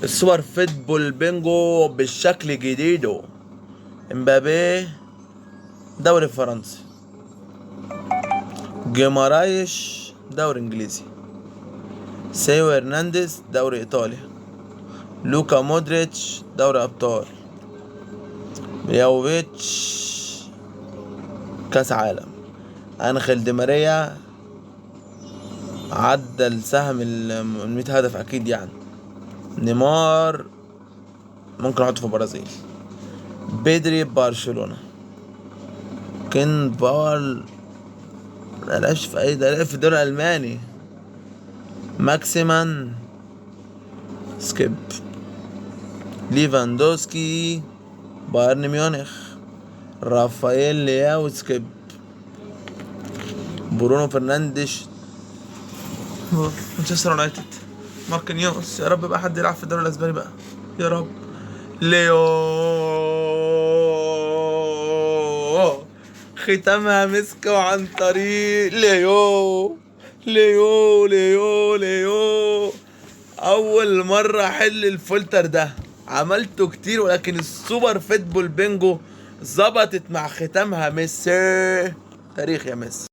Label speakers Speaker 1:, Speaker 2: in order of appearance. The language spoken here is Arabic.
Speaker 1: السوبر فيتبول بينجو بالشكل جديد. امبابي دوري فرنسي، جيمارايش دوري انجليزي، سيو هرنانديز دوري ايطالي، لوكا مودريتش دوري ابطال، يوفيتش كاس عالم، انخيل دي ماريا عدى السهم 100 هدف اكيد يعني، نيمار ممكن احطه في البرازيل، بيدري برشلونة، كين باور ما لعبش في اي، ده لعب في الدوري الالماني، ماكسيمان سكيب، ليفاندوسكي بايرن ميونخ، رافائيل لياو سكيب، برونو فرنانديش مانشستر يونايتد، ماركينيوس يا رب بقى حد يلعب في الدوري الاسباني بقى يا رب، ليو ختامها مسك عن طريق ليو. ليو اول مرة احل الفلتر ده، عملته كتير ولكن السوبر فيتبول بينجو ظبطت مع ختامها ميسي. تاريخ يا ميسي.